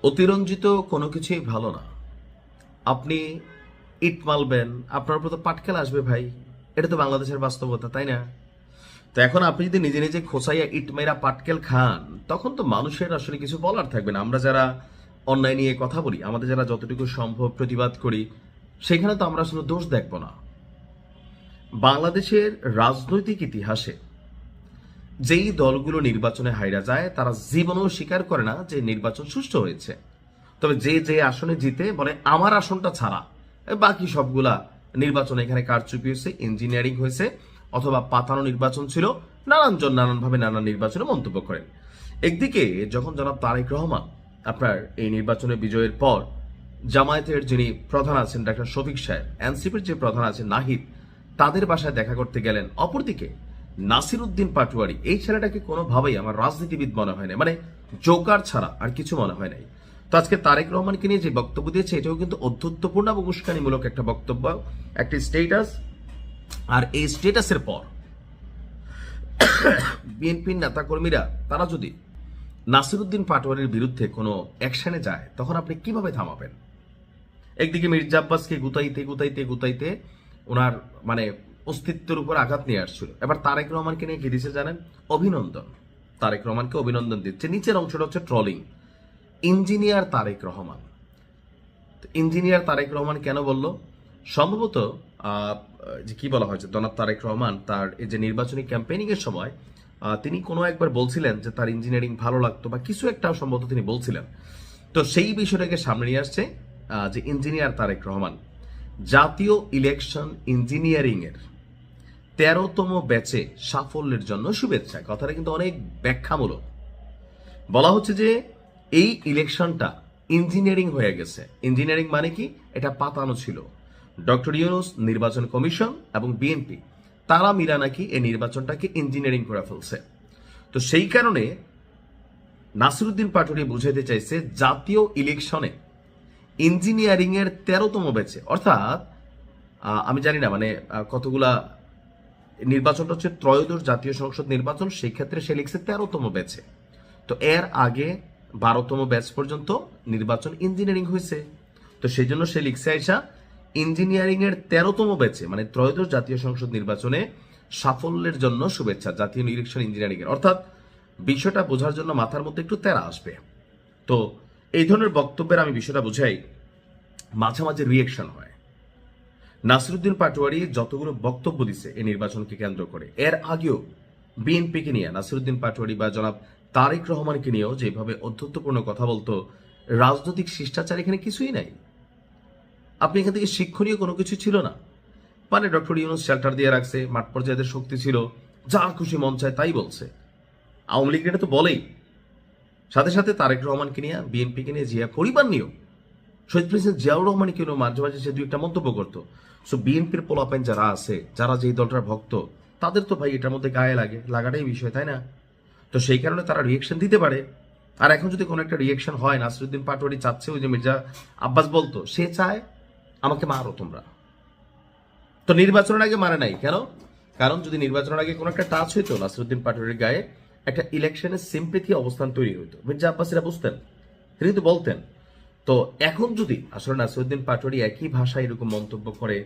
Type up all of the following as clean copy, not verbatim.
অতিরঞ্জিত কোনো কিছুই ভালো না। আপনি ইট মারবেন, আপনার উপর তো পাটকেল আসবে ভাই। এটা তো বাংলাদেশের বাস্তবতা, তাই না? তো এখন আপনি যদি নিজে নিজে খোঁচাইয়া ইট মেরা পাটকেল খান, তখন তো মানুষের আসলে কিছু বলার থাকবে না। আমরা যারা অন্যায় নিয়ে কথা বলি, আমাদের যারা যতটুকু সম্ভব প্রতিবাদ করি, সেখানে তো আমরা আসলে দোষ দেখব না। বাংলাদেশের রাজনৈতিক ইতিহাসে যেই দলগুলো নির্বাচনে হাইরা যায়, তারা জীবনেও স্বীকার করে না যে নির্বাচন সুষ্ঠু হয়েছে। তবে যে যে আসনে জিতে বলে আমার আসনটা ছাড়া বাকি সবগুলা নির্বাচন এখানে কারচুপি হয়েছে, ইঞ্জিনিয়ারিং হয়েছে, অথবা পাতানো নির্বাচন ছিল। নানানজন নানানভাবে নানান নির্বাচনে মন্তব্য করেন। একদিকে যখন জনাব তারেক রহমান আপনার এই নির্বাচনে বিজয়ের পর জামায়াতের যিনি প্রধান আছেন ডাক্তার শফিক সাহেব, এনসিপির যে প্রধান আছেন নাহিদ, তাদের বাসায় দেখা করতে গেলেন। অপরদিকে নাসির উদ্দিন পাটোয়ারি, এই ছেলেটাকে কোনোভাবেই আমার রাজনীতিবিদ মনে হয় না, মানে জোকার ছাড়া আর কিছু মনে হয় নাই। তো আজকে তারেক রহমানকে নিয়ে যে বক্তব্য দিয়েছে, এটাও কিন্তু অধ্যত্বপূর্ণ এবং উস্কানিমূলক একটা বক্তব্য, একটি স্টেটাস। আর এই স্টেটাসের পর বিএনপির নেতাকর্মীরা তারা যদি নাসিরুদ্দিন পাটোয়ারির বিরুদ্ধে কোনো অ্যাকশনে যায়, তখন আপনি কিভাবে থামাবেন? একদিকে মির্জা আব্বাসকে গুতাইতে গুতাইতে গুতাইতে ওনার মানে অস্তিত্বের উপর আঘাত নিয়ে আসছিল। এবার তারেক রহমানকে নিয়ে কি দিচ্ছে জানেন? অভিনন্দন। তারেক রহমানকে অভিনন্দন দিচ্ছে। নিচের অংশটা হচ্ছে trolling. Engineer Tarique Rahman. Engineer Tarique Rahman কেন বলল? সম্ভবত যে কি বলা হয়েছে, জনাব তারেক রহমান তার এই যে নির্বাচনী ক্যাম্পেইনিং এর সময় তিনি কোনো একবার বলছিলেন যে তার ইঞ্জিনিয়ারিং ভালো লাগতো বা কিছু একটা সম্ভবত তিনি বলছিলেন। তো সেই বিষয়টাকে সামনে নিয়ে আসছে যে ইঞ্জিনিয়ার তারেক রহমান জাতীয় ইলেকশন ইঞ্জিনিয়ারিং এর 13তম ব্যাচে সাফল্যের জন্য শুভেচ্ছা। কথাটা কিন্তু অনেক ব্যাখ্যামূলক। বলা হচ্ছে যে এই ইলেকশনটা ইঞ্জিনিয়ারিং হয়ে গেছে। ইঞ্জিনিয়ারিং মানে কি? এটা পাতানো ছিল। ডক্টর ইউনূস, নির্বাচন কমিশন এবং বিএনপি তারা মিলা নাকি এই নির্বাচনটাকে ইঞ্জিনিয়ারিং করে ফেলছে। তো সেই কারণে নাসিরুদ্দিন পাটোয়ারি বুঝাইতে চাইছে জাতীয় ইলেকশনে ইঞ্জিনিয়ারিং এর 13তম ব্যাচে, অর্থাৎ আমি জানি না মানে কতগুলা নির্বাচনটা হচ্ছে ত্রয়োদশ জাতীয় সংসদ নির্বাচন, সেই ক্ষেত্রে সে লিখছে 13তম ব্যাচে। তো এর আগে 12তম ব্যাচ পর্যন্ত নির্বাচন ইঞ্জিনিয়ারিং হয়েছে। তো সেই জন্য সে লিখছে আইসা ইঞ্জিনিয়ারিং এর 13তম ব্যাচে মানে ত্রয়োদশ জাতীয় সংসদ নির্বাচনে সাফল্যের জন্য শুভেচ্ছা জাতীয় ইলেকশন ইঞ্জিনিয়ারিং এর। অর্থাৎ বিষয়টা বোঝার জন্য মাথার মধ্যে একটু তেরা আসবে। তো এই ধরনের বক্তব্যের আমি বিষয়টা বুঝাই, মাঝে মাঝে রিয়েকশন হয়। নাসিরুদ্দিন পাটোয়ারি যতগুলো বক্তব্য দিছে এই নির্বাচনকে কেন্দ্র করে, এর আগেও বিএনপিকে নিয়ে নাসিরুদ্দিন পাটোয়ারি বা জনাব তারেক রহমানকে নিয়েও যেভাবে অধ্যত্বপূর্ণ কথা বলতো, রাজনৈতিক শিষ্টাচার এখানে কিছুই নাই। আপনি এখান থেকে শিক্ষণীয় কোনো কিছু ছিল না। মানে ডক্টর ইউনূস শেল্টার দিয়ে রাখছে, মাঠ পর্যায়ের শক্তি ছিল, যা খুশি মন চায় তাই বলছে। আওয়ামী লীগ এটা তো বলেই। সাথে সাথে তারেক রহমানকে নিয়ে, বিএনপিকে নিয়ে, জিয়া পরিবার নিয়েও, শহীদ প্রেসিডেন্ট জিয়াউর রহমানকে নিয়েও মাঝে মাঝে সে দুই একটা মন্তব্য করতো। সো বিএনপির পোলাপাইন যারা আছে, যারা যেই দলটার ভক্ত, তাদের তো ভাই এটার মধ্যে গায়ে লাগাটাই বিষয়, তাই না? তো সেই কারণে তারা রিয়েকশন দিতে পারে। আর এখন যদি কোনো একটা রিয়েকশন হয়, নাসিরুদ্দিন পাটোয়ারি চাচ্ছে ওই যে মির্জা আব্বাস বলতো, সে চায় আমাকে মারো তোমরা। তো নির্বাচনের আগে মারে নাই কেন? কারণ যদি নির্বাচনের আগে কোনো একটা টাচ হইতো নাসিরুদ্দিন পাটোয়ারির গায়ে, একটা ইলেকশনের সিম্পেথি অবস্থান তৈরি হইতো। মির্জা আব্বাস এরা বুঝতেন, তিনি তো বলতেন। তো এখন যদি আসলে নাসিরুদ্দিন পাটোয়ারি একই ভাষায় এরকম মন্তব্য করে,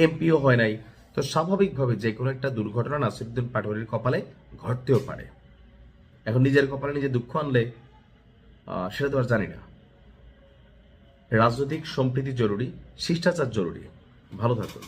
এমপিও হয় নাই, তো স্বাভাবিকভাবে যে কোনো একটা দুর্ঘটনা নাসিরুদ্দিন পাটোয়ারির কপালে ঘটতেও পারে। এখন নিজের কপালে নিজে দুঃখ আনলে সেটা তো আর জানি না। রাজনৈতিক সম্প্রীতি জরুরি, শিষ্টাচার জরুরি। ভালো থাকুন।